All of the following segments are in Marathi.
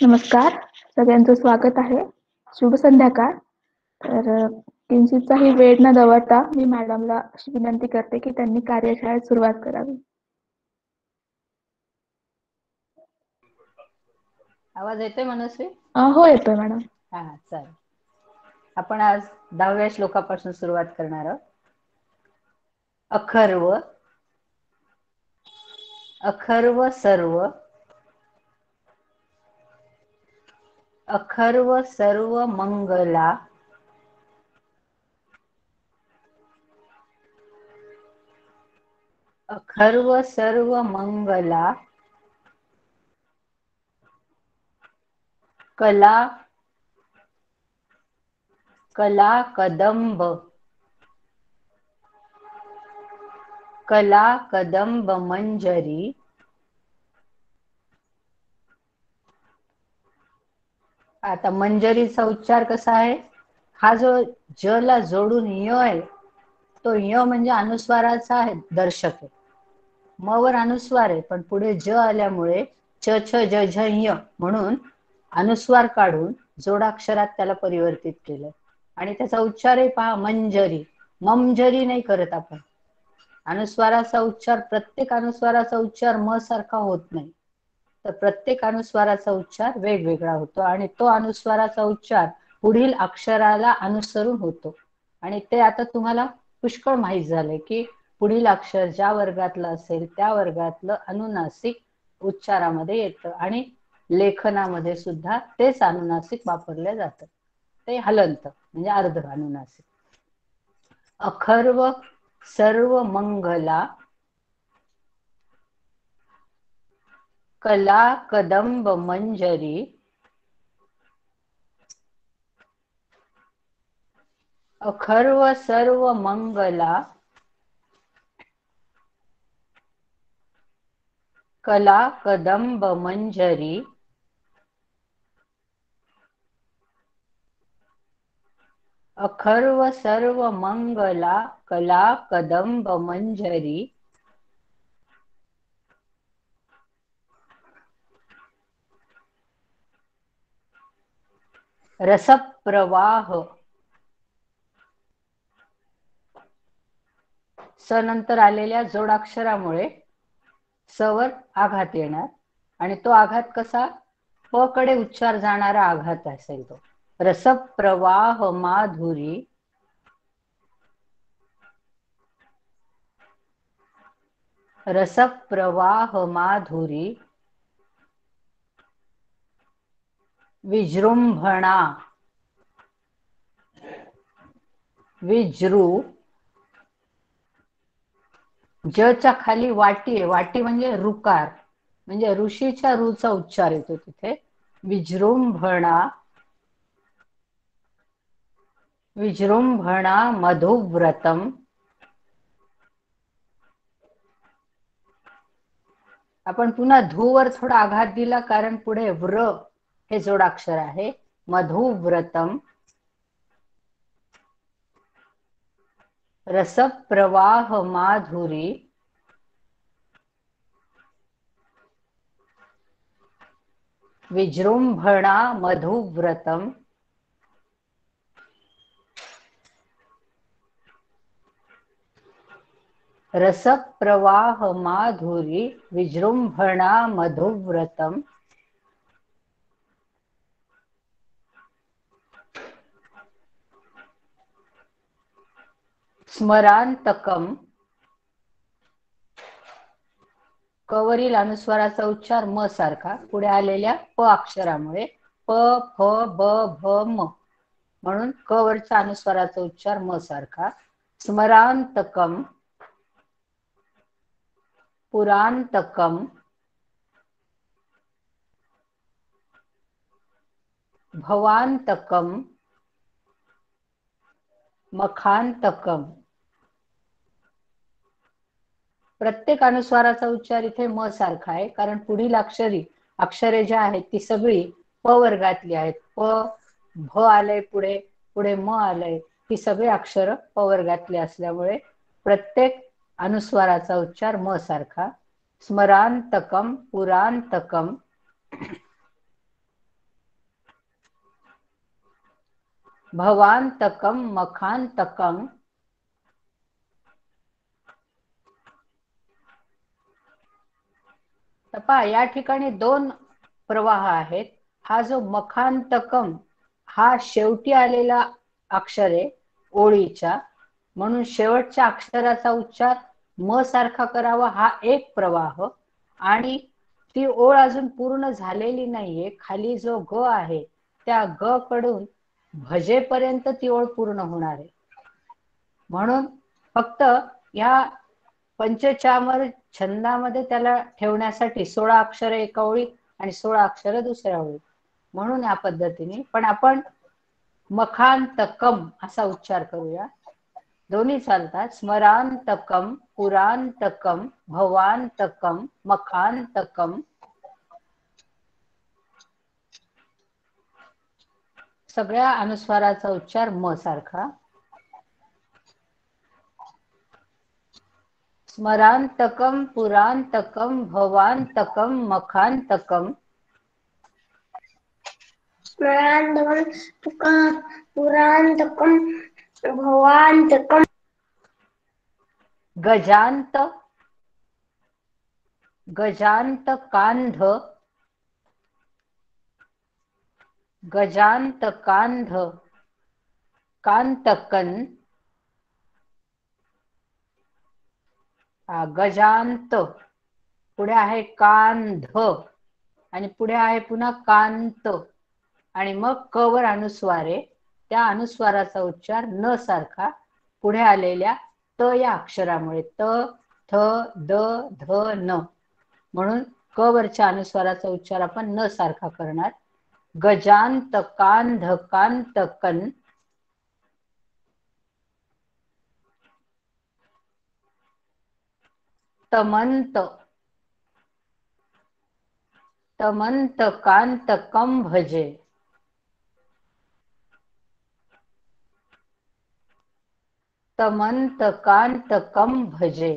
नमस्कार, सगळ्यांचं स्वागत आहे. शुभ संध्याकाळ. तर किंचितचाही वेळ न दवडता मी मॅडमला अशी विनंती करते की त्यांनी कार्यशाळेत सुरुवात करावी. आवाज येतोय मनस्वी? हो येतोय मॅडम. हा चालेल. आपण आज 10व्या श्लोकापासून सुरुवात करणार आहोत. अखर्व अखर्व सर्व अखर्व सर्व मंगला अखर्व सर्व मंगला कला कला कदंब कला कदंब मंजरी आता मंजरीचा उच्चार कसा आहे? हा जो ज ला जोडून य आहे तो य म्हणजे अनुस्वाराचा आहे, दर्शक आहे. म वर अनुस्वार आहे पण पुढे ज आल्यामुळे च छ ज झ य म्हणून अनुस्वार काढून जोडाक्षरात त्याला परिवर्तित केलं आणि त्याचा उच्चारही पहा मंजरी. ममजरी नाही करत आपण. अनुस्वाराचा उच्चार प्रत्येक अनुस्वाराचा उच्चार म सारखा होत नाही. तर प्रत्येक अनुस्वाराचा उच्चार वेगवेगळा होतो आणि तो अनुस्वाराचा उच्चार पुढील अक्षराला अनुसरून होतो. आणि ते आता तुम्हाला पुष्कळ माहित झालंय की पुढील अक्षर ज्या वर्गातलं असेल त्या वर्गातलं अनुनासिक उच्चारामध्ये येतं आणि लेखनामध्ये सुद्धा तेच अनुनासिक वापरले जातं. ते हलंत म्हणजे अर्ध अनुनासिक. अखर्व सर्व मंगला कला कदंब मंजरी अखर्व सर्व मंगला कला कदंब मंजरी अखर्व सर्व मंगला कला कदंब मंजरी रसप्रवाह. स नंतर आलेल्या जोडाक्षरामुळे स वर आघात येणार आणि तो आघात कसा? प कडे उच्चार जाणारा आघात असेल तो. रसप्रवाह माधुरी रसप्रवाह माधुरी विजृंभणा विजृ जच्या खाली वाटी आहे. वाटी म्हणजे रुकार म्हणजे ऋषीच्या रूचा उच्चार येतो तिथे. विजृंभणा विजृंभणा मधुव्रतम. आपण पुन्हा धूवर थोडा आघात दिला कारण पुढे व्र हे जोडाक्षर आहे. मधुव्रतम रसप्रवाह माधुरी विजृंभणा मधुव्रतम रसप्रवाह माधुरी विजृंभणा मधुव्रतम स्मरांतकम. क वरील अनुस्वाराचा उच्चार म सारखा पुढे आलेल्या प अक्षरामुळे प फ ब भ म म्हणून क वरच्या अनुस्वाराचा उच्चार म सारखा. स्मरांतकम पुरांतकम भवांतकम मखांतकम. प्रत्येक अनुस्वाराचा उच्चार इथे म सारखा आहे कारण पुढील अक्षरे ज्या आहेत ती सगळी प वर्गातली आहेत. प भ आलंय पुढे पुढे म आलंय. ही सगळी अक्षर प वर्गातली असल्यामुळे प्रत्येक अनुस्वाराचा उच्चार म सारखा. स्मरांतकम पुरांतकम भवांतकम मखांतकम पहा या ठिकाणी दोन प्रवाह आहेत. हा जो मखांतकम हा शेवटी आलेला अक्षर आहे ओळीच्या, म्हणून शेवटच्या अक्षराचा उच्चार म सारखा करावा हा एक प्रवाह. आणि ती ओळ अजून पूर्ण झालेली नाहीये, खाली जो ग आहे त्या ग कडून भजेपर्यंत ती ओळ पूर्ण होणार आहे. म्हणून फक्त ह्या पंचचामर छंदामध्ये त्याला ठेवण्यासाठी 16 अक्षर एका ओळीत आणि 16 अक्षर दुसऱ्या ओळीत, म्हणून या पद्धतीने. पण आपण मखांतकम असा उच्चार करूया. दोन्ही चालतात. स्मरांतकम पुरांतकम भवांतकम मखांतकम. सगळ्या अनुस्वाराचा उच्चार म सारखा. स्मरांतकम पुरांतकम भवांतकम मखांतकम. स्मरांतकम पुरांतकम भवांतकम. गजांत गजांतकांध गजांतकांध कांतकन. गजांत पुढे आहे कांध आणि पुढे आहे पुन्हा कांत आणि मग क वर अनुस्वार आहे. त्या अनुस्वाराचा उच्चार न सारखा पुढे आलेल्या त या अक्षरामुळे. त थ द ध न, म्हणून क वरच्या अनुस्वाराचा उच्चार आपण न सारखा करणार. गजांत कांध कांतकन. तमंत तमंतकांतकम भजे. तमंतकांतकम भजे.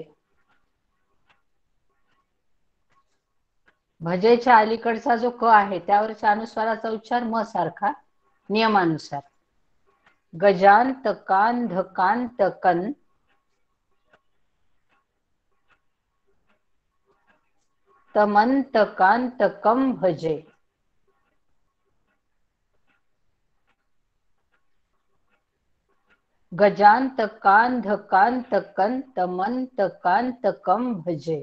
भजेच्या अलीकडचा जो क आहे त्यावरच्या अनुस्वाराचा उच्चार म सारखा नियमानुसार. गजांतकांधकांतकन तमंतकांतकम भजे. गजांतकांधकांतकन तमंतकांतकम भजे.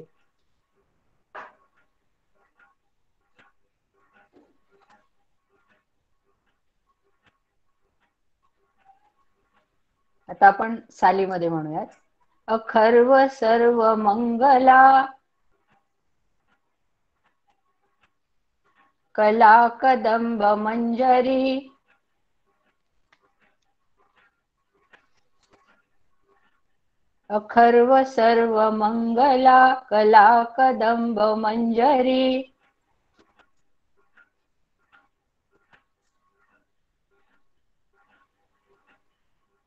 आता आपण सालीमध्ये म्हणूयात. अखर्व सर्व मंगला कला कदंब मंजरी. अखर्व सर्व मंगला कला कदंब मंजरी.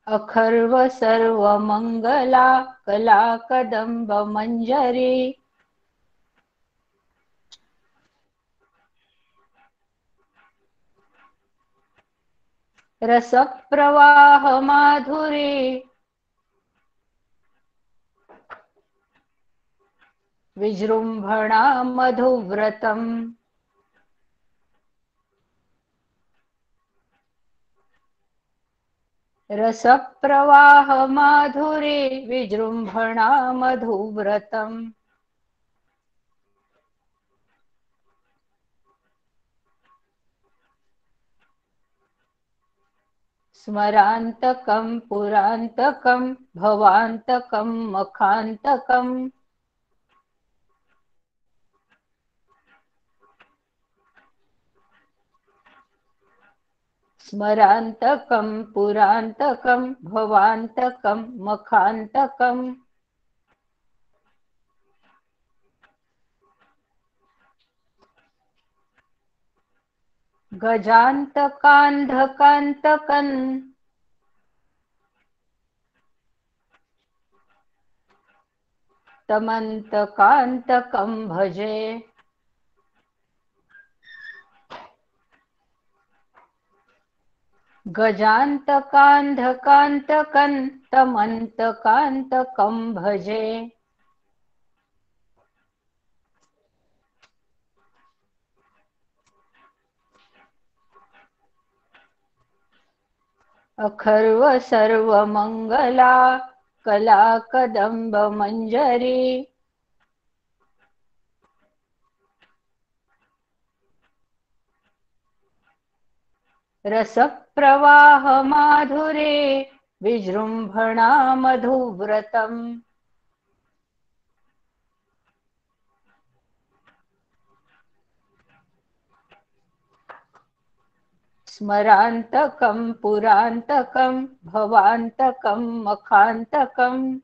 अखर्व सर्व मंगला कला कदंब मंजरी. रस प्रवाह माधुरी विजृंभणा मधुव्रतम. रस प्रवाह माधुरी विजृंभणा मधुव्रतम. स्मरांतकम पुरांतकम भवांतकम मखांतकम. स्मरांतकम पुरांतकम भवांतकम मखांतकम. गजांतकांधकांतकन तमन्तकान्तकं भजे। गजान्तकान्धकान्तकं तमन्तकान्तकं भजे। अखर्व सर्वमङ्गला कलाकदम्ब मञ्जरी। रसप्रवाह माधुरे विजृम्भणा मधुव्रतम्। स्मरान्तकं पुरान्तकं भवान्तकं मखान्तकम्।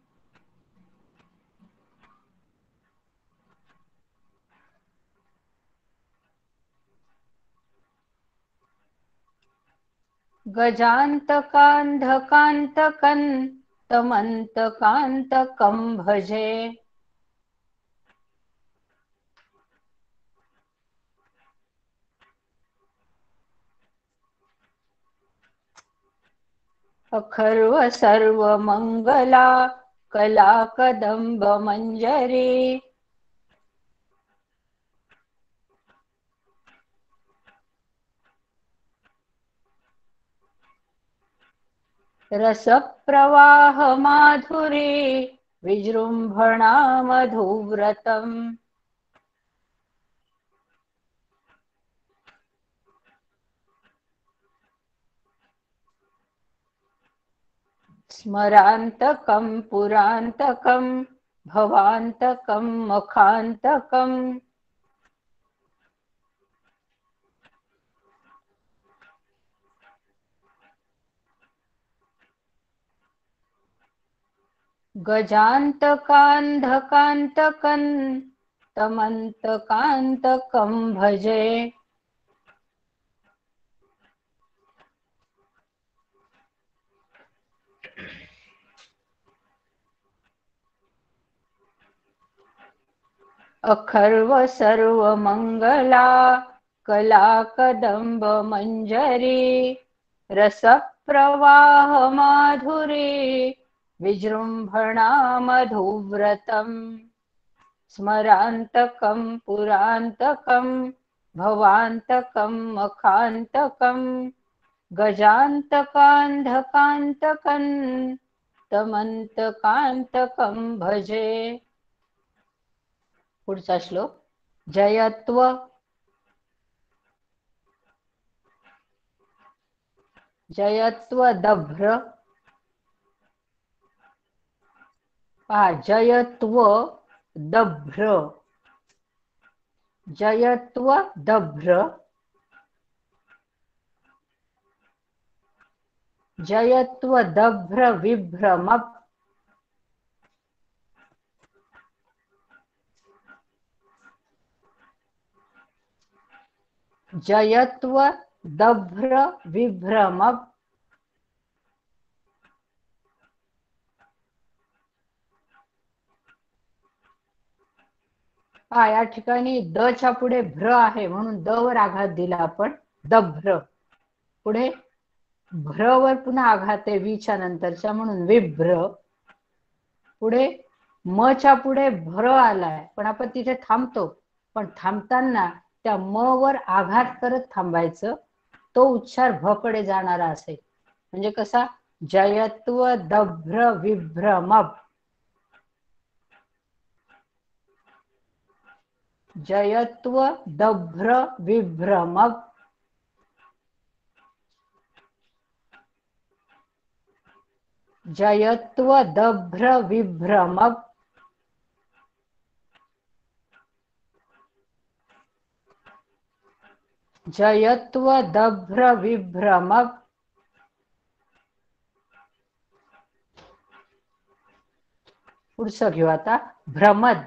गजान्तकान्धकान्तकं तमन्तकान्तकं भजे। अखर्व सर्वमङ्गला कलाकदम्ब मञ्जरी। रसप्रवाह माधुरे विजृम्भणा मधुव्रतम्। स्मरान्तकं पुरान्तकं भवान्तकं मखान्तकम्। गजान्तकान्धकान्तकं तमन्तकान्तकं भजे। अखर्व सर्वमङ्गला कलाकदम्ब मञ्जरी। रसप्रवाह माधुरे विजृम्भणा मधुव्रतम्। स्मरान्तकं पुरान्तकं भवान्तकं मखान्तकम्। गजान्तकान्धकान्तकं तमन्तकान्तकं भजे। पुढचा श्लोक। जयत्व जयत्वदभ्र जयत्वदभ्र जयत्वदभ्र जयत्वदभ्र विभ्रमः जयत्वदभ्र विभ्रमः। या ठिकाणी द च्या पुढे भ्र आहे म्हणून द वर आघात दिला आपण दभ्र। पुढे भ्र वर पुन्हा आघात आहे वीच्या नंतरच्या म्हणून विभ्र। पुढे म च्या पुढे भ्र आलाय पण आपण तिथे थांबतो पण थांबताना त्या म वर आघात करत थांबायचं। तो उच्चार भ कडे जाणारा असेल म्हणजे कसा जयत्व दभ्र विभ्रम। जयत्व दभ्र विभ्रम। जयत्व दभ्र विभ्रम। जयत्व दभ्र विभ्रम। पुढचं घेऊ आता भ्रमद।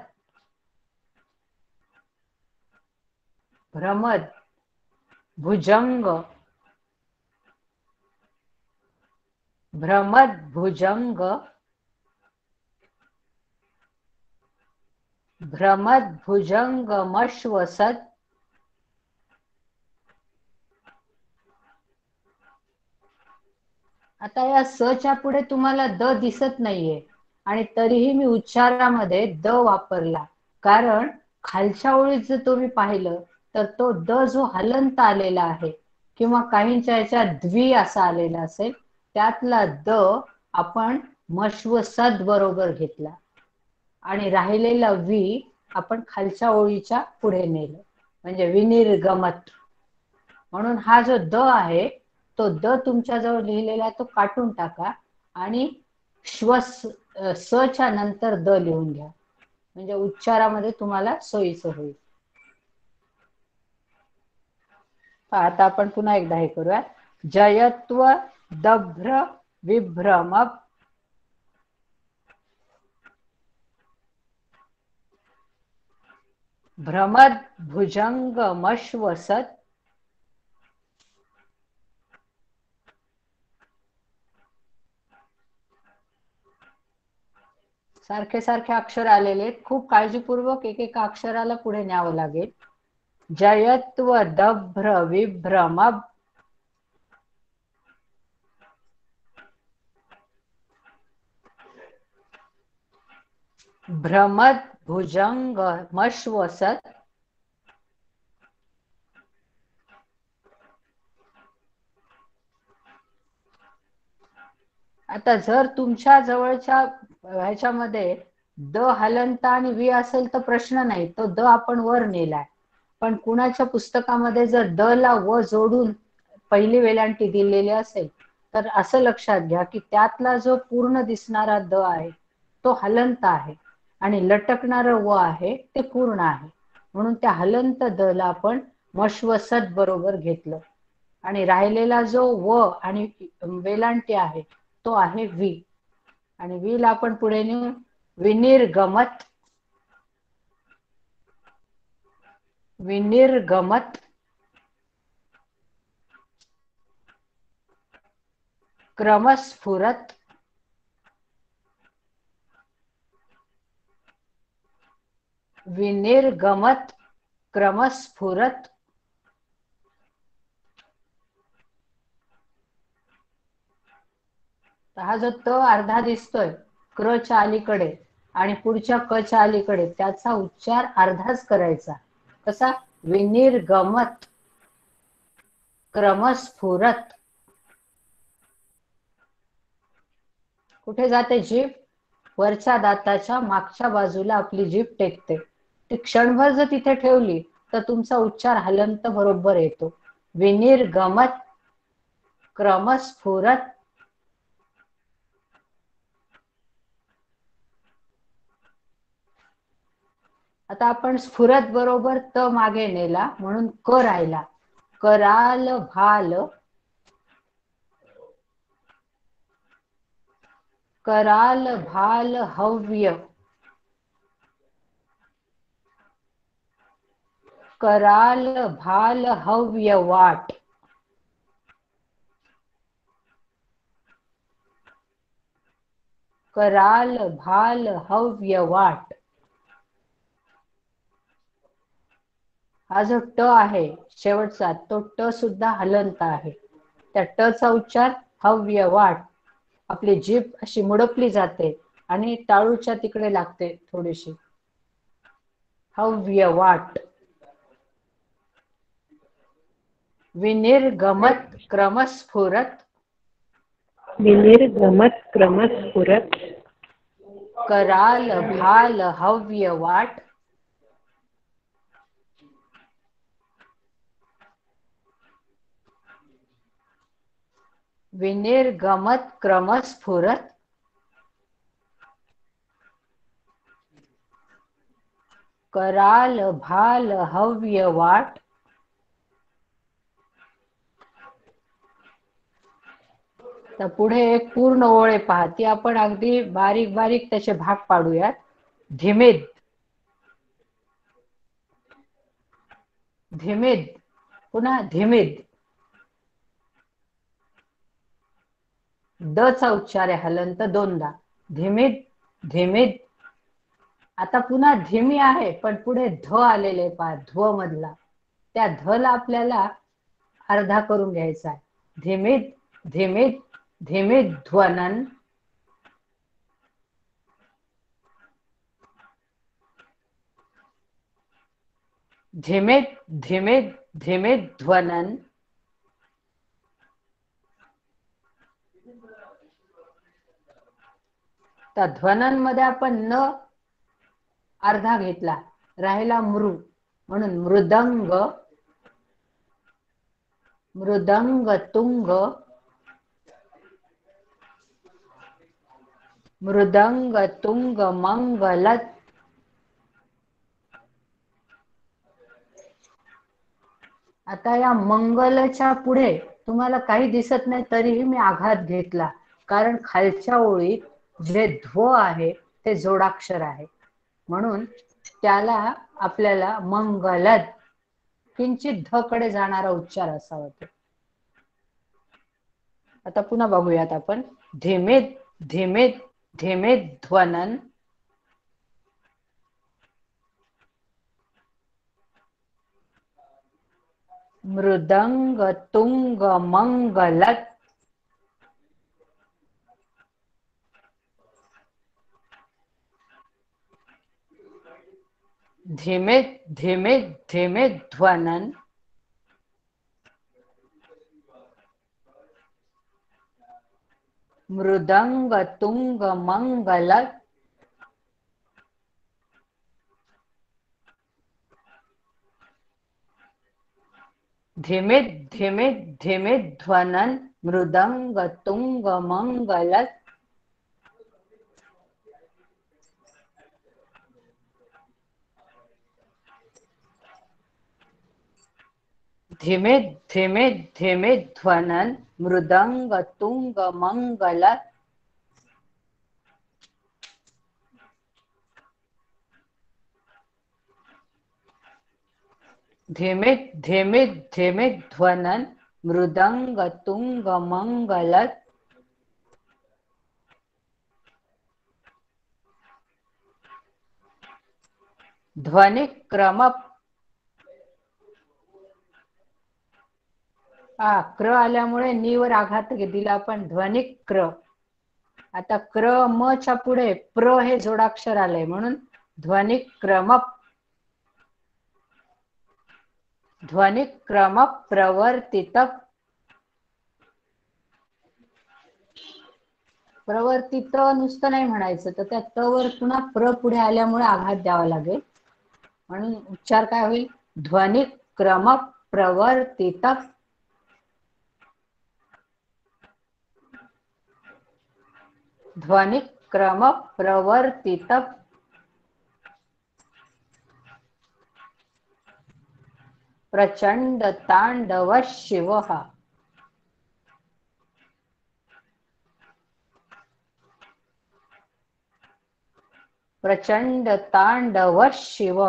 भ्रमद भुजंग भ्रमद भुजंग भ्रमद भुजंग मश्वसत आता या सच्या पुढे तुम्हाला द दिसत नाहीये आणि तरीही मी उच्चारामध्ये द वापरला, कारण खालच्या ओळीत जर तुम्ही पाहिलं तर तो द जो हलंत आलेला आहे किंवा काहींच्या याच्यात द्वी असा आलेला असेल, त्यातला द आपण मश्वसद बरोबर घेतला आणि राहिलेला वी आपण खालच्या ओळीच्या पुढे नेलं, म्हणजे विनिर्गमत. म्हणून हा जो द आहे तो द तुमच्याजवळ लिहिलेला तो काटून टाका आणि श्वस च्या नंतर द लिहून घ्या, म्हणजे उच्चारामध्ये तुम्हाला सोयीचं होईल. आता आपण पुन्हा एकदा हे करूया. जयत्व दभ्र विभ्रम भ्रमद भुजंग मश्वसत सारखे सारखे अक्षर आलेले आहेत, खूप काळजीपूर्वक एक एक अक्षराला पुढे न्यावं लागेल. जयत्व दभ्र विभ्रम भ्रमद भुजंग मश्वसत आता जर तुमच्या जवळच्या ह्याच्यामध्ये द हलंत आणि वी असेल तर प्रश्न नाही, तो द आपण वर नेलाय. पण कुणाच्या पुस्तकामध्ये जर द ला व जोडून पहिली वेलांटी दिलेली असेल तर असं लक्षात घ्या की त्यातला जो पूर्ण दिसणारा द आहे तो हलंत आहे आणि लटकणारं व आहे ते पूर्ण आहे. म्हणून त्या हलंत द ला आपण मश्वसत बरोबर घेतलं आणि राहिलेला जो व आणि वेलांटी आहे तो आहे वी, आणि वी ला आपण पुढे नेऊन विनिर्गमत विनिर्गमत क्रमस्फुरत विनिर्गमत क्रमस्फुरत हा जो त अर्धा दिसतोय क्र च्या अलीकडे आणि पुढच्या क च्या अलीकडे, त्याचा उच्चार अर्धाच करायचा. कसा? विनिर्गमत क्रमस्फुरत. कुठे जाते जीभ? वरच्या दाताच्या मागच्या बाजूला आपली जीभ टेकते. ती क्षणभर जर तिथे ठेवली तर तुमचा उच्चार हलंत बरोबर येतो. विनिर्गमत क्रमस्फुरत. आता आपण स्फुरत बरोबर त मागे नेला म्हणून क राहिला. कराल भाल कराल भाल हव्य कराल भाल हव्य वाट कराल भाल हव्य वाट. हा जो ट आहे शेवटचा तो ट सुद्धा हलंत आहे. त्या ट चा उच्चार हव्य वाट. आपली जीभ अशी मुडपली जाते आणि टाळूच्या तिकडे लागते थोडीशी. हव्य वाट. विनिर्गमत क्रमस्फुरत विनिर्गमत क्रमस्फुरत कराल भाल हव्य वाट. विनिर्गमत क्रमस्फुरत कराल भाल हव्य वाट. तर पुढे एक पूर्ण ओळ आहे पहा, ती आपण अगदी बारीक बारीक त्याचे भाग पाडूयात. धिमिद धिमिद पुन्हा धिमिद. द चा उच्चार आहे हलंत दोनदा. धिमिद धिमिद आता पुन्हा धिमी आहे, पण पुढे ध आलेले पहा, ध्व मधला. त्या ध ला आपल्याला अर्धा करून घ्यायचा आहे. धिमीत धिमीत धिमीत ध्वनन. धिमीत धिमीत धिमीत ध्वनन. त्या ध्वनन मध्ये आपण न अर्धा घेतला, राहिला मृ, म्हणून मृदंग मृदंग तुंग मृदंग तुंग मंगलत. आता या मंगलच्या पुढे तुम्हाला काही दिसत नाही तरीही मी आघात घेतला, कारण खालच्या ओळीत जे ध्व आहे ते जोडाक्षर आहे, म्हणून त्याला आपल्याला मंगलत किंचित ध कडे जाणारा उच्चार असावा तो. आता पुन्हा बघूयात आपण. धिमीत धिमीत धिमीत ध्वनन. मृदंग तुंग मंगलत. धिमीत धिमीत धिमीत ध्वनन. मृदंग तुंग मंगलत. धिमीत धिमीत धिमीत ध्वनन. मृदंग तुंग मंगलत. धिमीत धिमीत धिमीत ध्वनन. मृदंग तुंग मंगलत. धिमीत धिमीत धिमीत ध्वनन. मृदंग तुंग मंगलत. ध्वनि क्रम. क्र आल्यामुळे नी वर आघात दिला आपण. ध्वनि क्र. आता क्र म च्या पुढे प्र हे जोडाक्षर आलंय, म्हणून ध्वनि क्रम. ध्वनि क्रम प्रवर्तित. प्रवर्तित नुसतं नाही म्हणायचं, तर त्या त वर पुन्हा प्र पुढे आल्यामुळे आघात द्यावा लागेल, म्हणून उच्चार काय होईल. ध्वनि क्रम प्रवर्तित. ध्वनि क्रम प्रवर्तित. प्रचंड तांडव शिव. प्रचंड तांडव शिव.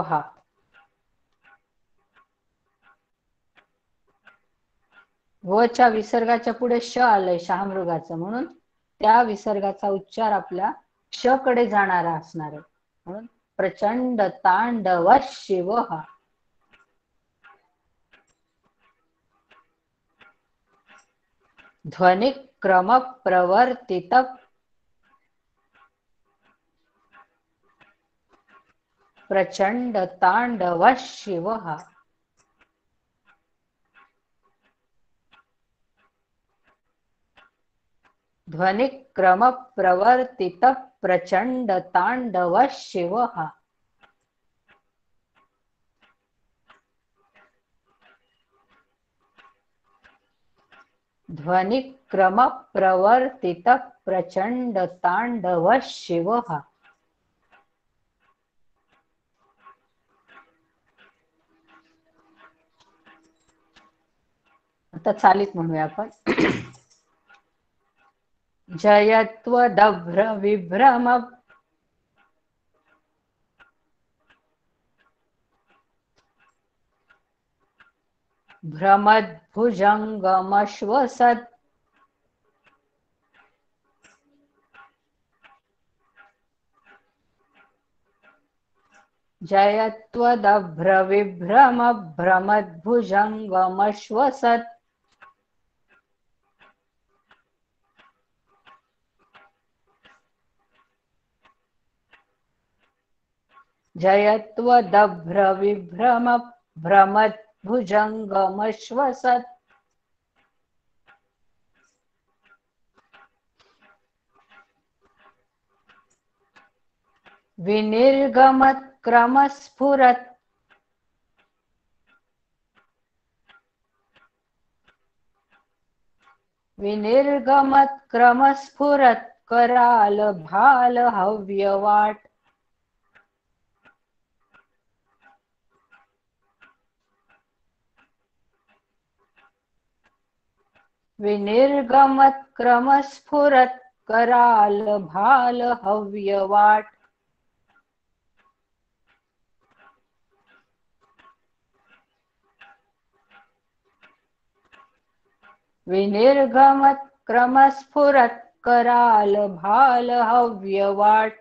व च्या विसर्गाच्या पुढे श आलंय शहामृगाचं, म्हणून त्या विसर्गाचा उच्चार आपला श कडे जाणारा असणार आहे, म्हणून प्रचंड तांडव शिव. ध्वनि क्रम प्रवर्तित. प्रचंड तांडव शिव. ध्वनि क्रम प्रवर्तित. प्रचंड तांडव शिव. ध्वनि क्रम प्रवर्तित. प्रचंड तांडव शिव. आता चालीत म्हणूया आपण. जयत्वदभ्र विभ्रम. भ्रमद्भुजंगमश्वसत्. जयत्वदभ्रविभ्रमभ्रमद्भुजङ्गमश्वसत् जयत्वदभ्रविभ्रमभ्रमद्भुजङ्गमश्वसत् विनिर्गमत्क्रमस्फुरत् विनिर्गमत्क्रमस्फुरत् कराल भाल हव्यवाट विनिर्गमत्क्रमस्फुरत् कराल भाल हव्यवाट विनिर्गमत्क्रमस्फुरत् कराल भाल हव्यवाट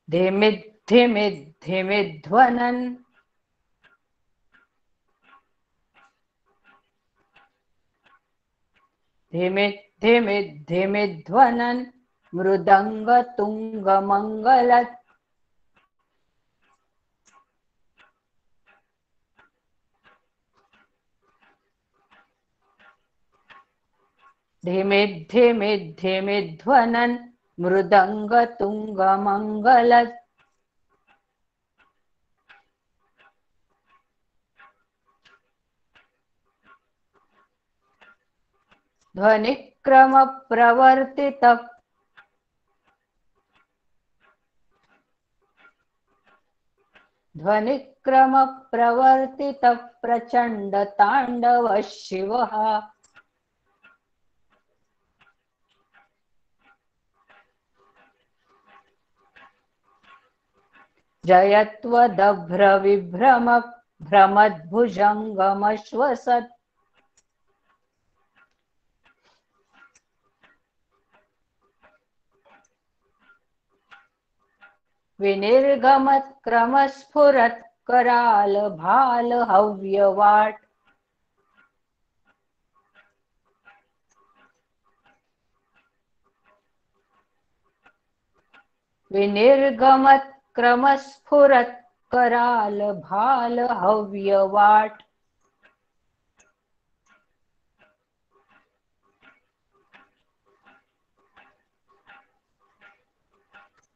धिमिद्धिमिद्धिमिध्वनन् धिमिद्धिमिद्धिमिध्वनन् मृदङ्गतुङ्गमङ्गलत् धिमिद्धिमिद्धिमिध्वनन् मृदङ्गतुङ्गमङ्गलत् ध्वनिक्रमप्रवर्तितः ध्वनिक्रमप्रवर्तितः प्रचण्डताण्डवः शिवः जयत्वदभ्रविभ्रमभ्रमद्भुजङ्गमश्वसत् विनिर्गमत्क्रमस्फुरत् कराल भाल हव्यवाट विनिर्गमत्क्रमस्फुरत् कराल भाल हव्यवाट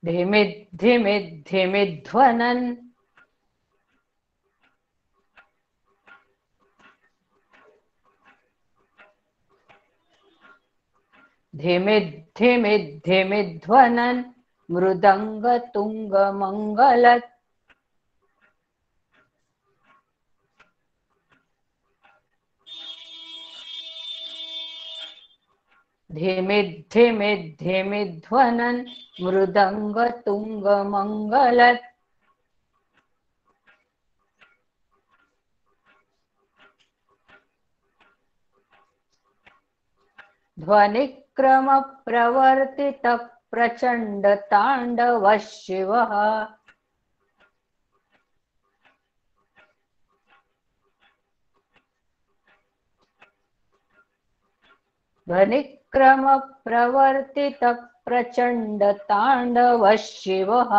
धिमिद्धिमिद्धिमिध्वनन् धिमिद्धिमिद्धिमिध्वनन् मृदङ्गतुङ्गमङ्गलत् धिमिद्धिमिद्धिमिध्वनन् मृदङ्गतुङ्गमङ्गलत् ध्वनिक्रमप्रवर्तितः प्रचण्डताण्डवः शिवः ध्वनिक्रमप्रवर्तितः प्रचण्डताण्डवः शिवः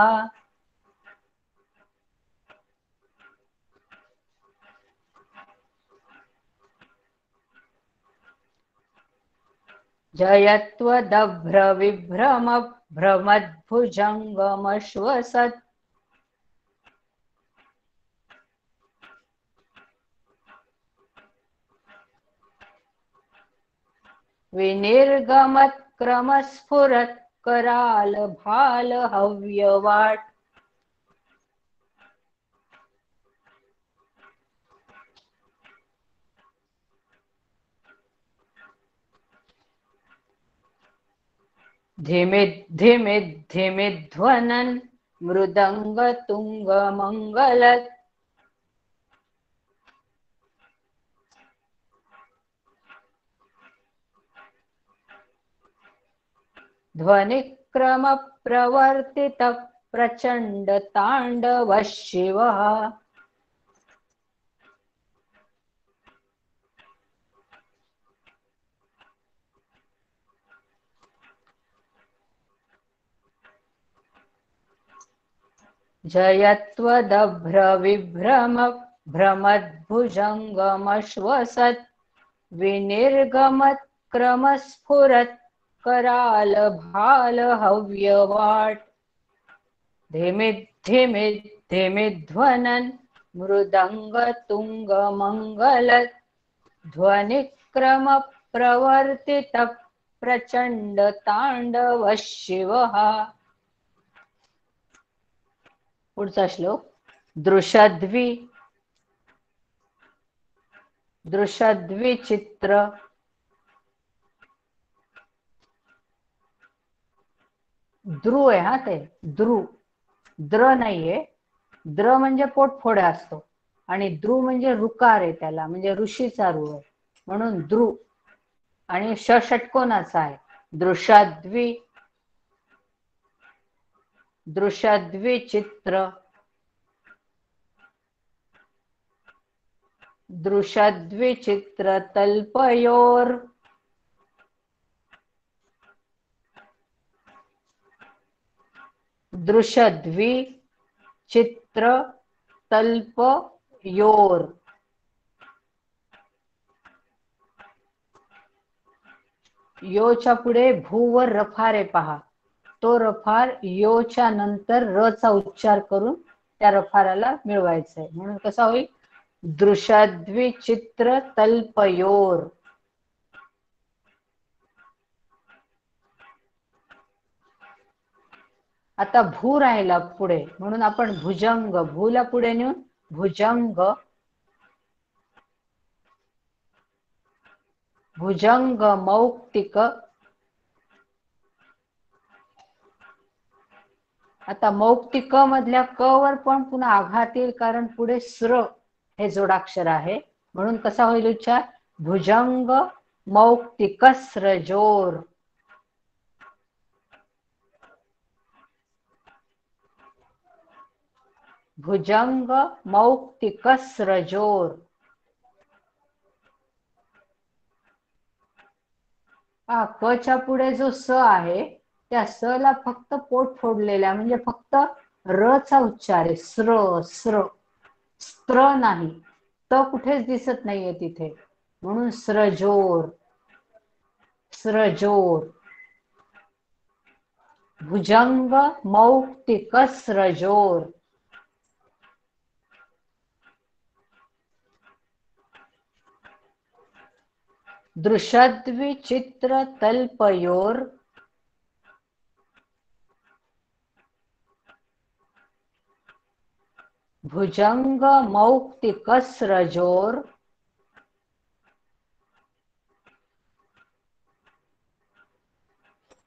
जयत्वदभ्रविभ्रमभ्रमद्भुजङ्गमश्वसत् विनिर्गमत्क्रमस्फुरत् कराल भाल हव्यवाट धिमिद्धिमिद्धिमिध्वनन् मृदङ्गतुङ्गमङ्गलत् ध्वनिक्रम प्रवर्तित प्रचंड तांडव शिवः। जयत्वदभ्रविभ्रम भ्रमद्भुजङ्गमश्वसत् विनिर्गमत्क्रमस्फुरत् कराल भाल हव्यवाट्। धिमिद्धिमिद्धिमिध्वनन् मृदङ्गतुङ्गमङ्गलत् ध्वनिक्रम प्रवर्तित प्रचंड तांडव शिवः। पुढचा श्लोक। दृशद्विचित्र द्रु आहे हा, ते द्रु, द्र नाहीये. द्र म्हणजे पोटफोडा असतो आणि द्रु म्हणजे ऋकार आहे, त्याला म्हणजे ऋषीचा ऋ आहे म्हणून द्रु, आणि ष षटकोनाचा आहे. दृशद्विचित्र दृशद्विचित्र तल्पयोर दृशद्विचित्र तल्पयोर। योच्या पुढे भूवर रफार आहे पहा, तो रफार योच्या नंतर र चा उच्चार करून त्या रफाराला मिळवायचा आहे, म्हणून कसा होईल दृशद्विचित्र तल्पयोर। आता भू राहिला पुढे, म्हणून आपण भुजंग, भूला पुढे नेऊन भुजंग, भुजंग मौक्तिक। आता मौक्तिक मधल्या क वर पण पुन्हा आघात येईल, कारण पुढे स्र हे जोडाक्षर आहे, म्हणून कसा होईल उच्चार भुजंग मौक्तिक स्रजोर। भुजंग मौक्तिक स्रजोर। क च्या पुढे जो स आहे त्या स ला फक्त पोट फोडलेला, म्हणजे फक्त र चा उच्चार आहे, स्र स्र, स्त्र नाही, त कुठेच दिसत नाहीये तिथे, म्हणून स्रजोर स्रजोर। भुजंग मौक्तिक स्रजोर। दृशद्विचित्र तल्पयोर भुजंग मौक्तिक स्रजोर।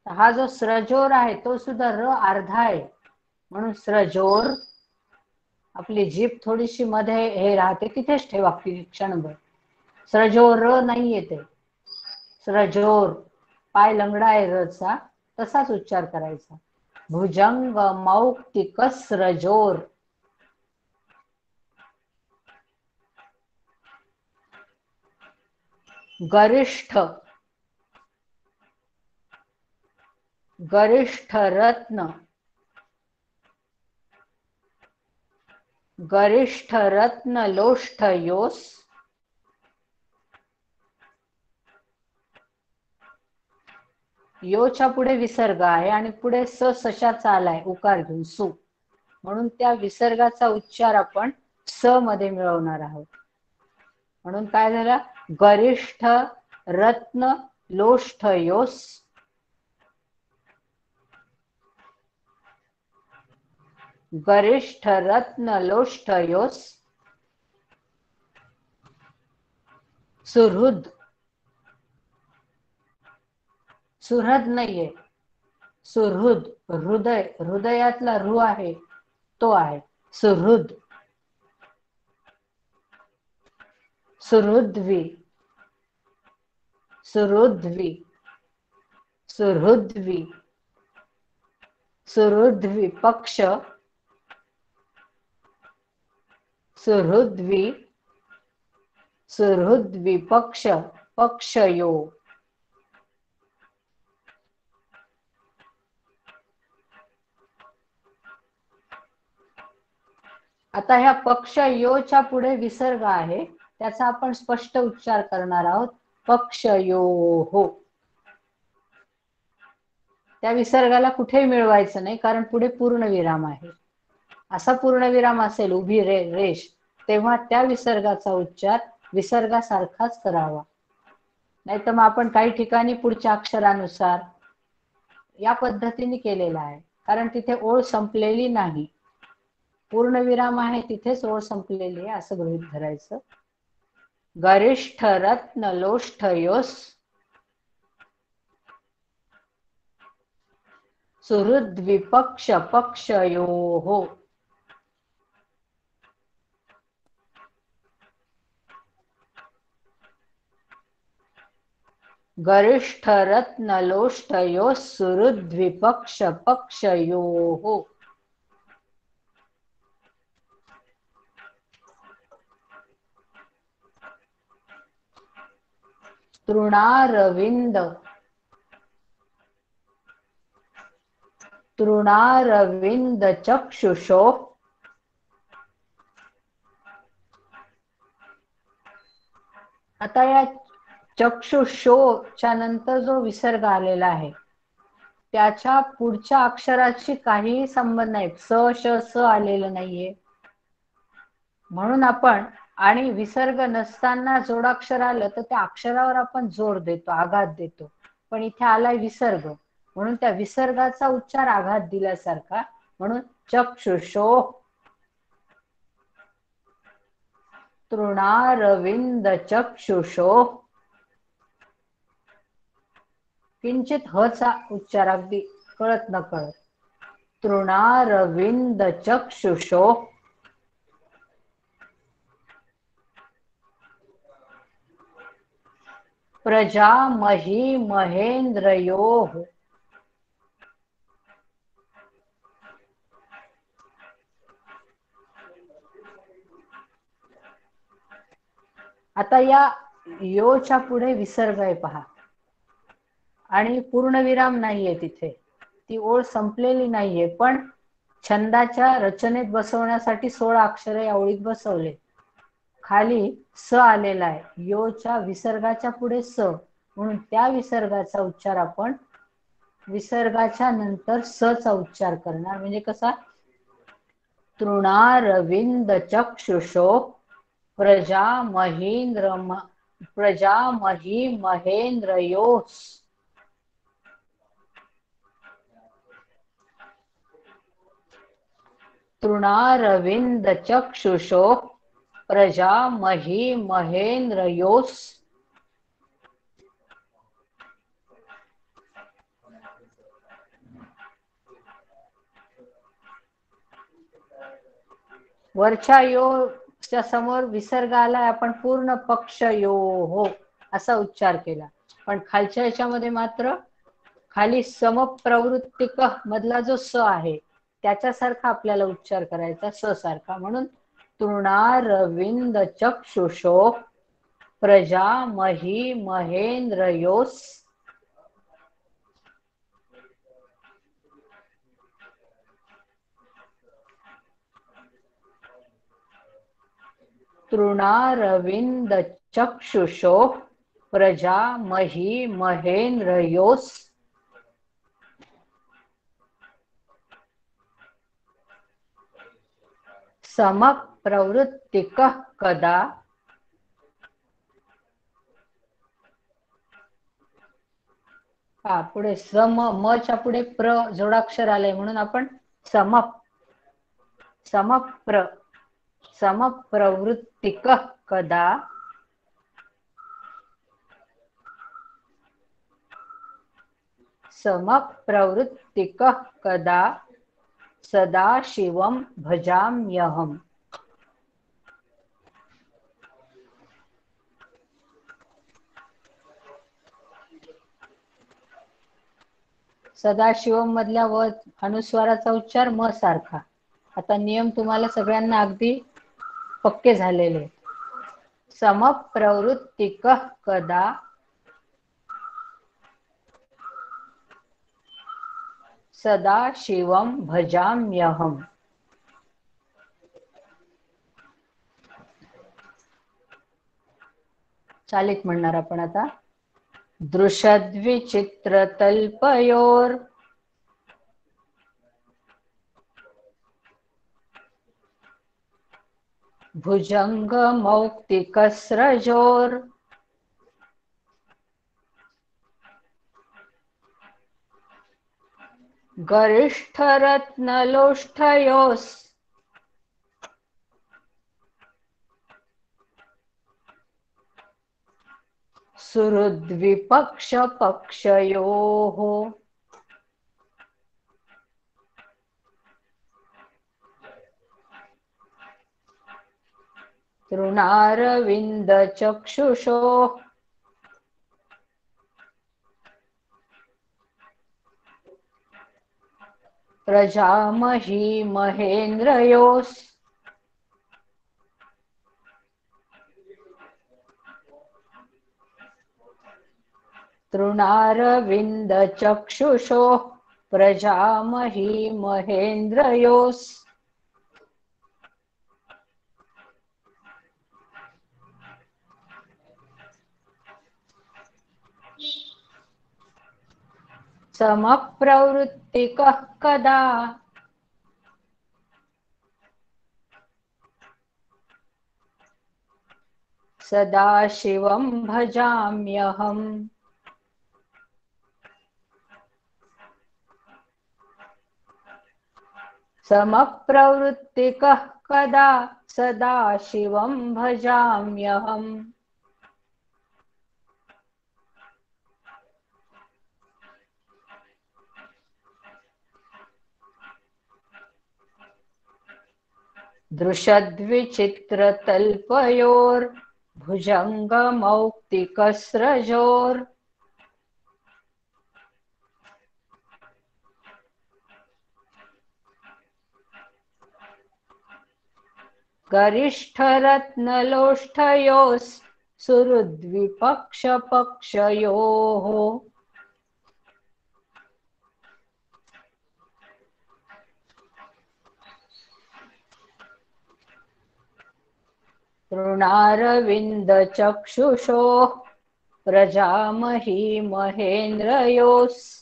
हा जो स्रजोर आहे तो सुद्धा र अर्धा आहे, म्हणून स्रजोर। आपली जीभ थोडीशी मध्ये हे राहते, तिथेच ठेवा क्षणभर। स्रजोर र नाही येते, स्रजोर, पाय लंगडा आहे र चा, तसाच उच्चार करायचा। भुजंग मौक्तिक स्रजोर। गरिष्ठ गरिष्ठ रत्न गरिष्ठ रत्न लोष्ठ योस। योच्या पुढे विसर्ग आहे आणि पुढे स सशाचा आलाय उकार घेऊन सु, म्हणून त्या विसर्गाचा उच्चार आपण स मध्ये मिळवणार आहोत, म्हणून काय झालं गरिष्ठ रत्न लोष्ठ योस। गरिष्ठ रत्न लोष्ठ योस। सुहृद, सुहृद नाहीये, सुहृद, हृदय, हृदयातला रू आहे तो आहे सुहृद। सुहृद्वी सुहृद्वी सुहृद्वी। सुहृद्विपक्ष सुहृद्विपक्ष पक्षयो. आता ह्या पक्ष योच्या पुढे विसर्ग आहे, त्याचा आपण स्पष्ट उच्चार करणार आहोत. पक्षयोः. त्या विसर्गाला कुठेही मिळवायचं नाही, कारण पुढे पूर्णविराम आहे. असा पूर्णविराम असेल, उभी रेष, तेव्हा त्या विसर्गाचा उच्चार विसर्गासारखाच करावा. नाहीतर मग आपण काही ठिकाणी पुढच्या अक्षरानुसार या पद्धतीने केलेला आहे, कारण तिथे ओळ संपलेली नाही. पूर्णविराम आहे, तिथेच ओळ संपलेली आहे असं गृहीत धरायचं. गरिष्ठ रत्न लोष्ठयोस् सुहृद्विपक्ष पक्षयोः. गरिष्ठ रत्न लोष्ठयोस् सुहृद्विपक्ष पक्षयोः. तृणारविंद चक्षुषो. आता या चक्षुषोच्या नंतर जो विसर्ग आलेला आहे त्याच्या पुढच्या अक्षराशी काहीही संबंध नाही. स श स आलेलं नाहीये, म्हणून आपण आणि विसर्ग नसताना जोडाक्षर आलं तर त्या अक्षरावर आपण जोर देतो, आघात देतो. पण इथे आलाय विसर्ग, म्हणून त्या विसर्गाचा उच्चार आघात दिल्यासारखा. म्हणून चक्षुषो. तृणारविंद चक्षुषो. किंचित हचा उच्चार अगदी कळत न कळत. तृणारविंद चक्षुषो. प्रजामही महेंद्रयोः. आता या योच्या पुढे विसर्ग आहे पहा, आणि पूर्णविराम नाहीये तिथे, ती ओळ संपलेली नाहीये, पण छंदाच्या रचनेत बसवण्यासाठी 16 अक्षर या ओळीत बसवले. खाली स आलेला आहे, योच्या विसर्गाच्या पुढे स, म्हणून त्या विसर्गाचा उच्चार आपण विसर्गाच्या नंतर स चा उच्चार करणार. म्हणजे कसा? तृणारविंद चक्षुषो प्रजामही महेंद्रयोस्. तृणारविंद चक्षुषो प्रजामही महेंद्रयोस्. वरच्या योच्या समोर विसर्ग आलाय, आपण पूर्ण पक्षयोः असा उच्चार केला. पण खालच्या याच्यामध्ये मात्र खाली समप्रवृत्तिक मधला जो स आहे त्याच्यासारखा आपल्याला उच्चार करायचा, स सारखा. म्हणून तृणारविंद चक्षुषो प्रजामही महेंद्रयोस्. तृणारविंद चक्षुषो प्रजामही महेंद्रयोस्. समप्रवृत्तिकः कदा. पुढे सम, म च्या पुढे प्र जोडाक्षर आलंय, म्हणून आपण समप्रवृत्तिकः कदा. समप्रवृत्तिकः कदा सदाशिवं भजाम्यहम्. सदाशिवम मधल्या व अनुस्वाराचा उच्चार म सारखा. आता नियम तुम्हाला सगळ्यांना अगदी पक्के झालेले. समप्रवृत्तिकः कदा सदाशिवं भजाम्यहम्. चालित म्हणणार आपण आता. दृशद्विचित्रतल्पयोर भुजंगमौक्तिकस्रजोर गरिष्ठरत्नलोष्ठयोस् सुहृद्विपक्षपक्षयोः. तृणारविन्दचक्षुषोः प्रजामही महेन्द्रयोस् तृणारविन्दचक्षुषोः प्रजामही महेन्द्रयोस्. समप्रवृत्तिकः कदा सदाशिवं भजाम्यहम्. समप्रवृत्तिकः कदा सदाशिवं भजाम्यहम्. दृशद्विचित्रतल्पयोर भुजंगमौक्तिकस्रजोर गरिष्ठरत्नलोष्ठयोस् सुहृद्विपक्षपक्षयोः. तृणारविन्दचक्षुषोः प्रजामही महेन्द्रयोस्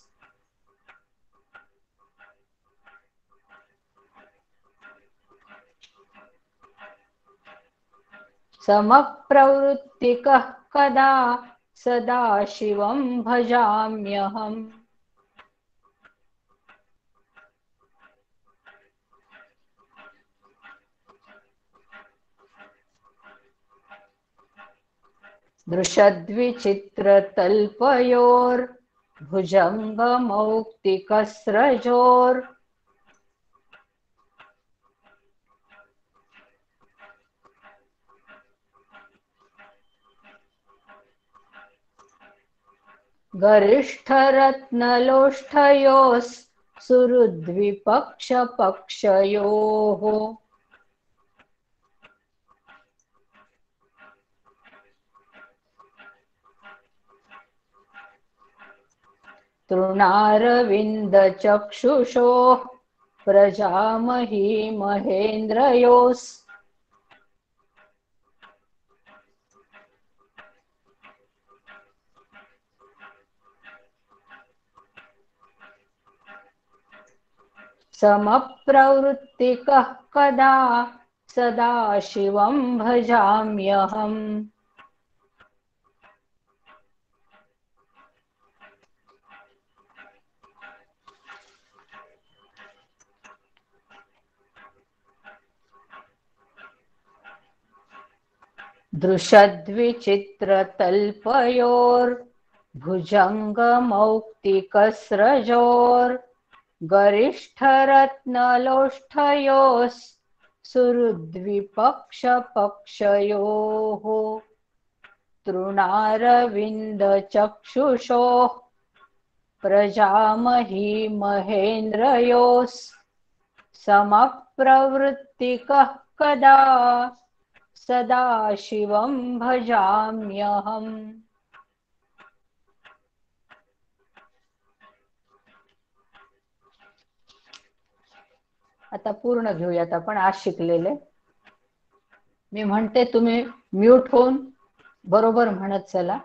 समप्रवृत्तिकः कदा सदाशिवं भजाम्यहम्. दृशद्विचित्रतल्पयोर भुजंगमौक्तिकस्रजोर गरिष्ठरत्नलोष्ठयोस् सुहृद्विपक्षपक्षयोः. तृणारविन्दचक्षुषोः प्रजामही महेन्द्रयोस् समप्रवृत्तिकः कदा सदाशिवं भजाम्यहम्. दृशद्विचित्रतल्पयोर भुजंगमौक्तिकस्रजोर गरिष्ठरत्नलोष्ठयोस् सुहृद्विपक्षपक्षयोः. तृणारविन्दचक्षुषोः प्रजामही महेन्द्रयोस् समप्रवृत्तिकः कदा सदाशिवं भजाम्यहम्. आता पूर्ण घेऊयात आपण आज शिकलेले. मी म्हणते तुम्ही म्यूट होऊन बरोबर म्हणत चला.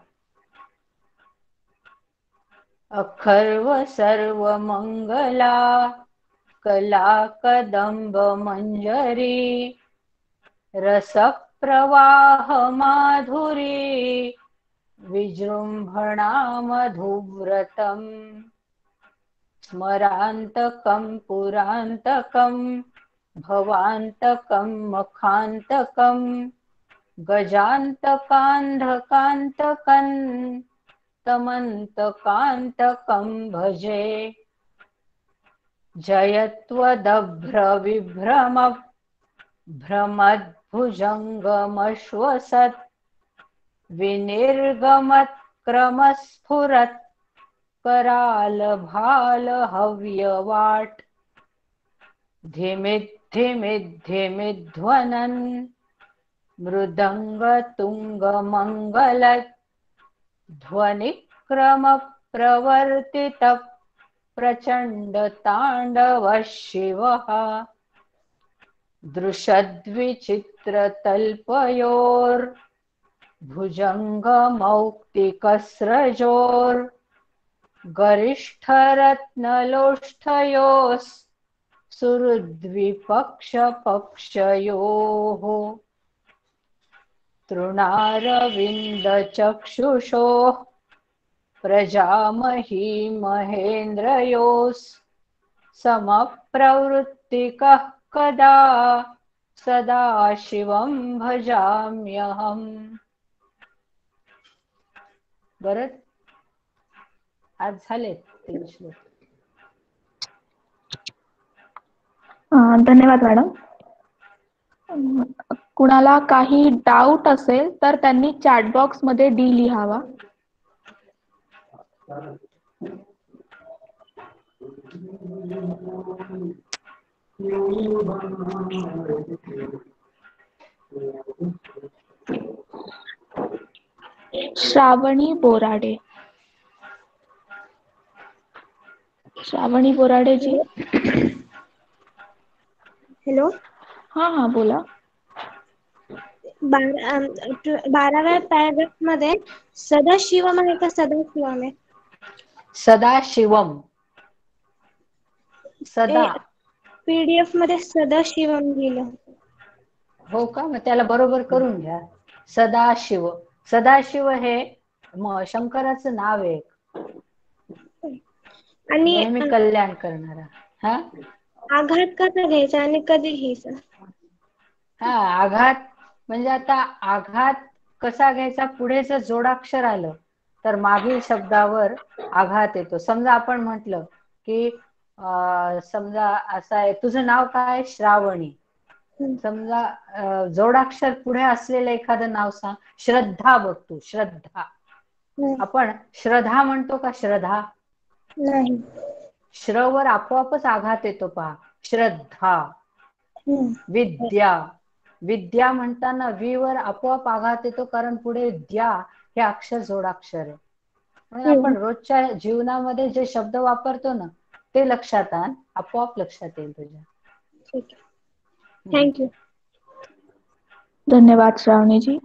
अखर्व सर्व मंगला कला कदंब मंजरी रस प्रवाह माधुरी विजृंभणा मधुव्रतम् स्मरान्तकं पुरान्तकं भवान्तकं मखान्तकं गजान्तकान्धकान्तकं तमन्तकान्तकं भजे. जयत्वदभ्रविभ्रम भ्रमद्भुजङ्गमश्वसत् विनिर्गमत्क्रमस्फुरत् कराल भाल हव्यवाट धिमिद्धिमिद्धिमिध्वनन् मृदंग तुंग मंगलत् ध्वनिक्रम प्रवर्तित प्रचंड तांडव शिवः दृशद्विचित्र तल्पयोर भुजंग मौक्तिकस्रजोर गरिष्ठरत्नलोष्ठयोस् सुहृद्विपक्षपक्षयोः तृणारविन्दचक्षुषोः प्रजामही महेन्द्रयोस् समप्रवृत्तिकः कदा सदाशिवं भजाम्यहम्. बरं, आज झाले 3 श्लोक. धन्यवाद मॅडम. कुणाला काही डाऊट असेल तर त्यांनी चॅट बॉक्स मध्ये डी लिहावा. श्रावणी बोराडे. श्रावणी बोराडे जी. हॅलो. हा बोला. 12व्या पॅराग्राफ मध्ये सदाशिवम आहे का सदाशिवम आहे? सदाशिवम. सदा पीडीएफ मध्ये सदाशिवम लिहिलं. हो का? मग त्याला बरोबर करून घ्या. सदाशिव. सदाशिव हे शंकराचं नाव आहे. आणि नेहमी कल्याण करणारा. हा, आघात कसा घ्यायचा आणि कधी घ्यायचा? हा, आघात म्हणजे आता आघात कसा घ्यायचा, पुढे जर जोडाक्षर आलं तर मागील शब्दावर आघात येतो. समजा आपण म्हटलं की समजा असं आहे, तुझं नाव काय? श्रावणी. समजा जोडाक्षर पुढे असलेलं एखादं नाव सांग. श्रद्धा. बघ तू, श्रद्धा. आपण श्रद्धा म्हणतो का? श्रद्धा नाही. श्रवर आपोआपच आघात येतो पहा. श्रद्धा. विद्या. विद्या म्हणताना वी वर आपोआप आघात येतो, कारण पुढे द्या हे अक्षर जोडाक्षर आहे. म्हणून आपण रोजच्या जीवनामध्ये जे शब्द वापरतो ना, ते लक्षात आण, आपोआप लक्षात येईल तुझ्या. थँक्यू. धन्यवाद श्रावणीजी.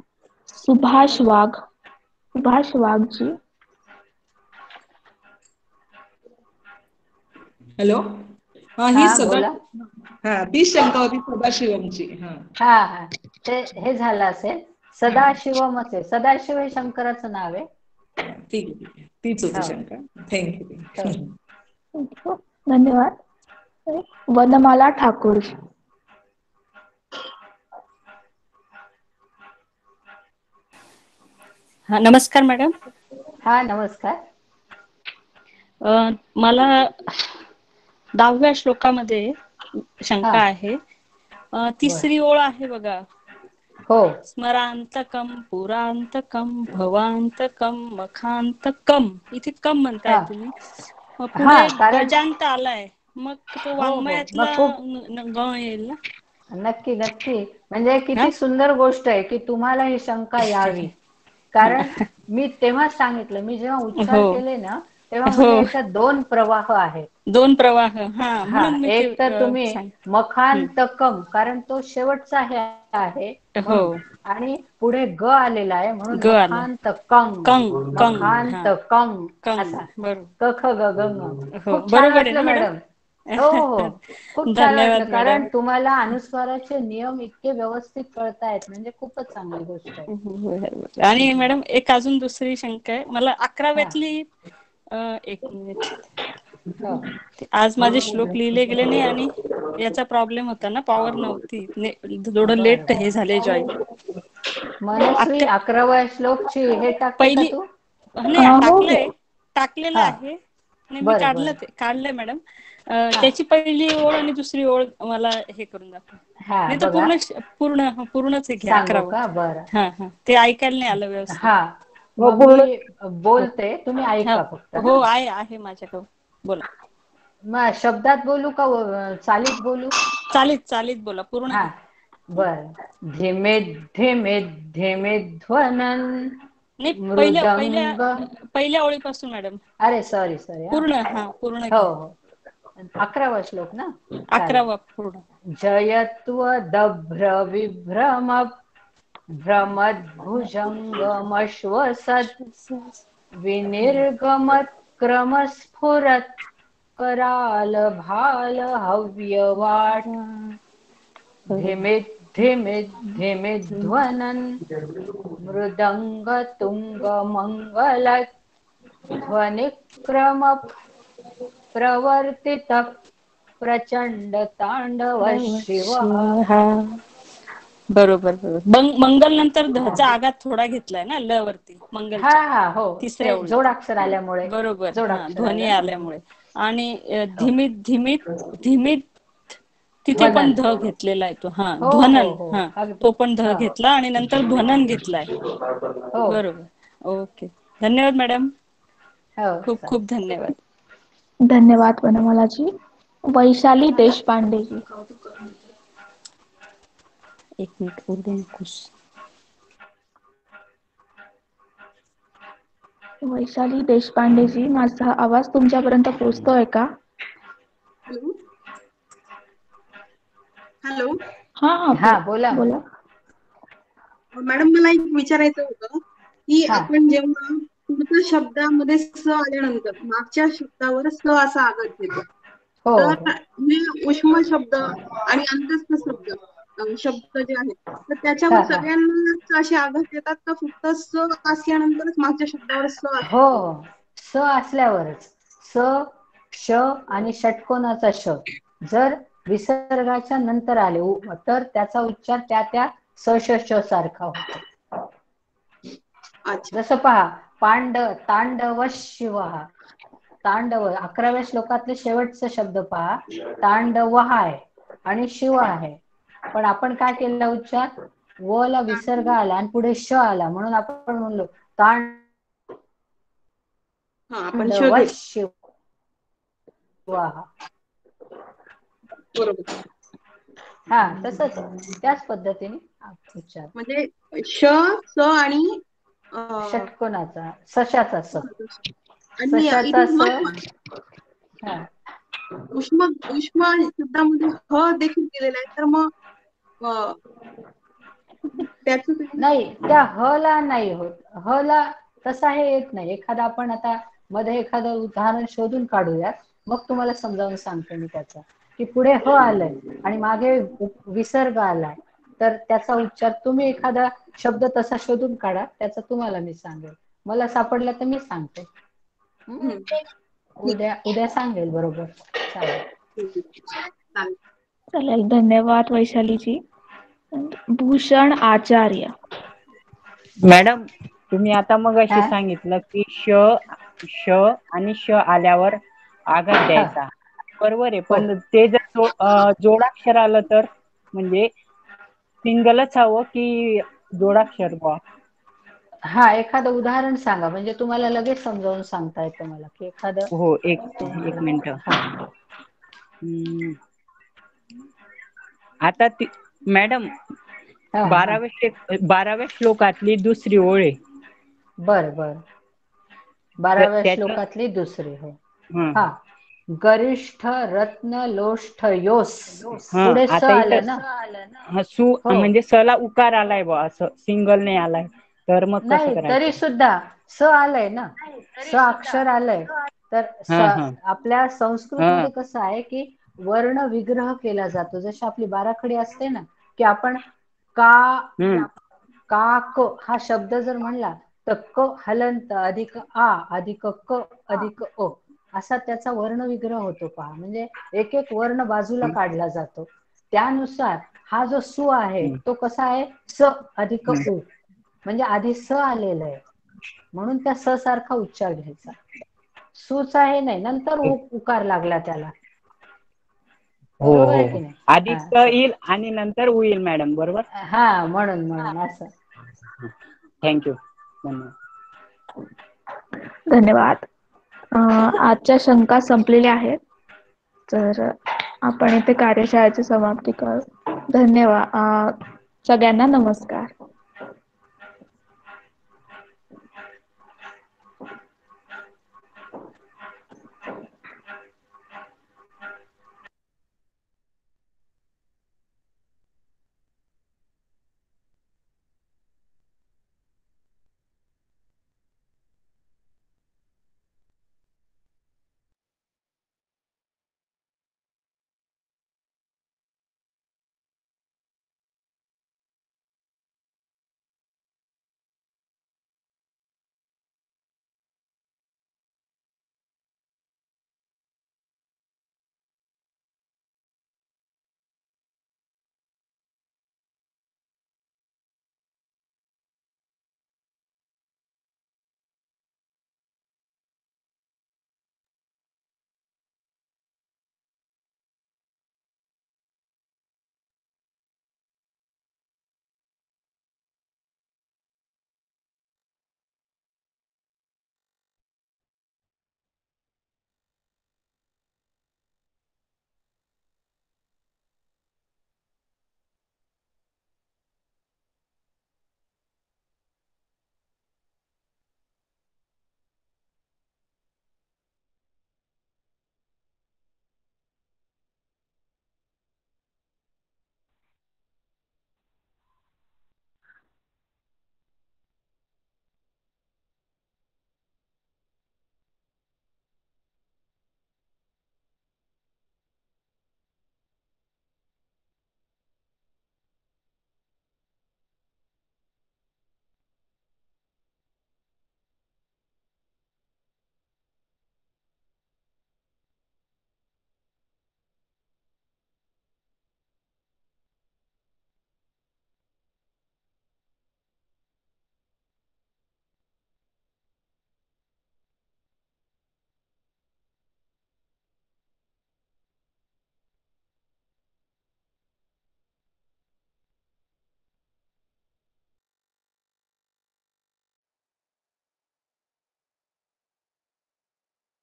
सुभाष वाघ. सुभाष वाघ जी. हॅलो. ही बोला. ती शंका होती सदाशिवमची. हा, ते हे झालं असेल. सदाशिवमच आहे. सदाशिव हे शंकराचं नाव आहे. ठीक आहे, तीच होती शंका. थँक्यू. धन्यवाद. वनमाला ठाकूर. हा, नमस्कार मॅडम. हा, नमस्कार. मला 10व्या श्लोकामध्ये शंका आहे. 3री ओळ आहे बघा. हो. स्मरांतकम पुरांतकम भवांतकम मखांतकम. इथे कम म्हणताय तुम्ही. पुढे कारण गजांत आलाय, मग तो हो हो, वाङ्मयातला मग खूप ग येईल ना. नक्की नक्की, म्हणजे हा किती सुंदर गोष्ट आहे की तुम्हाला ही शंका यावी. कारण मी तेव्हाच सांगितलं, मी जेव्हा उच्चार हो केले ना तेव्हा हो, म्हणजे याच्यात दोन प्रवाह आहेत. दोन प्रवाह, हा हा, म्हणून मी ते एक तर तुम्ही सांग. मखांतकम, कारण तो शेवटचा हे आहे हो, म्हणून, आणि पुढे ग आलेला आहे म्हणून ग आलाय, मखांतकम, कंग कंग, हा मखांतकम कंग, असा. बरोबर. क ख ग ग म. हो, खूप छान बरोबर आहे वाटलं ना मॅडम. हो हो, खूप छान वाटलं, धन्यवाद कारण मॅडम. तुम्हाला अनुस्वाराचे नियम इतके व्यवस्थित कळतायत, म्हणजे खूपच चांगली गोष्ट आहे. आणि मॅडम एक अजून दुसरी शंका आहे मला, हा 11व्यातली एक मिनिट, हो. आज माझे श्लोक लिहिले गेले नाही आणि याचा प्रॉब्लेम होता ना, पॉवर नव्हती, थोडं बरं लेट बरं. हे झाले जॉईन. मनस्वी 11व्या श्लोकची हे टाकते का पहिली तू? नाही, हो हो. टाकलेलं हा, आहे. नाही, मी बरं बरं. काढलंय मॅडम. हा त्याची पहिली ओळ आणि दुसरी ओळ मला हे करून दाखवा. हा, नाही तर बघा पूर्णच हे घ्या, सांगू 11वं. का? बरं. हा हा, ते ऐकायला नाही आलं व्यवस्थित. हा, हो, मग पूर्ण. मी बोलते, तुम्ही हा, ऐका फक्त. हो, हा, आहे माझ्याकडं, बोला. मग शब्दात बोलू का चालीत बोलू? चालीत बोला, पूर्ण हा, घ्या. बर. धिमे धिमे धिमे ध्वनन नाही, मृदंग. पहिल्या ओळीपासून मॅडम. अरे सॉरी हा. पूर्ण हो घ्या. हो, 11वा श्लोक ना. चालेल. 11वा पूर्ण. जयत्वदभ्र विभ्रम भ्रमद्भुजंगमश्वसत् विनिर्गमत्क्रमस्फुरत् कराल भाल हव्यवाट धिमित धिमित धिमित ध्वनन् मृदंग तुंग मंगलत् ध्वनिक्रम प्रवर्तित प्रचंड तांडव शिव. हा, बरोबर. मंगल नंतर धचा आघात थोडा घेतलाय ना, ल वरती, हा मंगलच्या हा हो, तिसऱ्या ते ओळीत. जोडाक्षर आल्यामुळे. बरोबर, हा, जोडाक्षर ध्वनी आलं ना. आल्यामुळे. आणि हो. धीमीत तिथे पण ध्वनन. ध घेतलेला आहे तो. हा, हो हो ध्वनन, हो, हा, अगदी. तो पण ध हो घेतला आणि नंतर ध्वनन घेतलाय. हो बरोबर. ओके, धन्यवाद मॅडम. हो, खूप चालेल. खूप धन्यवाद. धन्यवाद वनमालाजी. वैशाली देशपांडेजी. एक मिनिट, बोलू नकोस. वैशाली देशपांडेजी, माझा आवाज तुमच्यापर्यंत पोहोचतोय का? हॅलो. हॅलो. हा हा, हा, बोला. बोला. मॅडम, मला एक विचारायचं होतं की हा आपण जेव्हा पुढच्या शब्दामध्ये स आल्यानंतर मागच्या शब्दावर स असा आघात घेतो, हो तर हो हे उष्म शब्द आणि अंतस्थ शब्द जे आहेत, तर त्याच्यावर हा हा सगळ्यांना असे आघात येतात का फक्त स असल्यानंतरच मागच्या शब्दावर स हो, आघात येतो? स असल्यावरच. स, श आणि षटकोनाचा श जर विसर्गाच्या नंतर आले तर त्याचा उच्चार त्या स श श सारखा होतो. अच्छा. जसं पहा, तांडव शिव. तांडव 11व्या श्लोकातले शेवटचे शब्द पहा, तांडव आहे आणि शिव आहे. पण आपण काय केलं उच्चार? व ला विसर्ग आला आणि पुढे श आला, म्हणून आपण म्हणलो हा, आपण श घेतो. शिव. बरोबर. हा, तसंच त्याच पद्धतीने उच्चार. म्हणजे श, स आणि षटकोनाचा, सशाचा स. आणि सशाचा इथे स. महत्व हा, उष्म शब्दामध्ये ह देखील दिलेला आहे, तर मग त्याच नाही, त्या ह ला नाही होत. ह ला तसा हे येत नाही. आपण आता मध्ये एखादं उदाहरण शोधून काढूयात, मग तुम्हाला समजावून सांगते मी त्याचा, की पुढे ह आलंय आणि मागे विसर्ग आलाय, तर त्याचा उच्चार तुम्ही एखादा शब्द तसा शोधून काढा, त्याचा तुम्हाला मी सांगेल. मला सापडला तर मी सांगते. ठीक उद्या सांगेल, बरोबर. चालेल. आहे. चालेल. चालेल, धन्यवाद वैशालीजी. भूषण आचार्य. मॅडम, तुम्ही आता मगाशी हा सांगितलं की श आणि श आल्यावर आघात हा द्यायचा. बरोबर आहे, हो. पण ते जर जोडाक्षर आलं तर, म्हणजे सिंगलच हवं की जोडाक्षर बुवा? हा, एखादं उदाहरण सांगा म्हणजे तुम्हाला लगेच समजावून सांगता येतं मला की एखादं. हो, एक मिनिट. आता ती मॅडम हा, हा. 12व्या श्लोकातली दुसरी ओळ आहे. बर बर. 12व्या त्याचं श्लोकातली दुसरी. हो. हं, हा. गरिष्ठ रत्न लोष्ठ योस. हं. पुढे स आता आलं ना. इथं सु हो. म्हणजे सला उकार आलाय बा, असं सिंगल नाही आलाय, तर मग कसं नाही, तरी करायचं? सुद्धा स आलंय ना, स अक्षर आलंय. तर हा हा आपल्या संस्कृत हा मध्ये कसं आहे की वर्ण विग्रह केला जातो. जशी आपली बाराखडी असते ना, की आपण का हम्म का क हा शब्द जर म्हणला तर क हलंत अधिक आ अधिक क अधिक अ असा त्याचा वर्ण विग्रह होतो. पहा, म्हणजे एक एक वर्ण बाजूला काढला जातो. त्यानुसार हा जो सु आहे तो कसा आहे, स अधिक उ, म्हणजे आधी स आलेलं आहे म्हणून त्या स सारखा उच्चार घ्यायचा. सुचा हे नाही, नंतर उकार लागला त्याला. हो बरोबर हो आहे हो. की नाही? आधी हा, स येईल आणि नंतर उ येईल मॅडम, बरोबर. हा, म्हणून असं. थँक्यू. धन्यवाद. आजच्या शंका संपलेल्या आहेत. तर आपण इथे कार्यशाळेची समाप्ती करू. धन्यवाद. सगळ्यांना नमस्कार.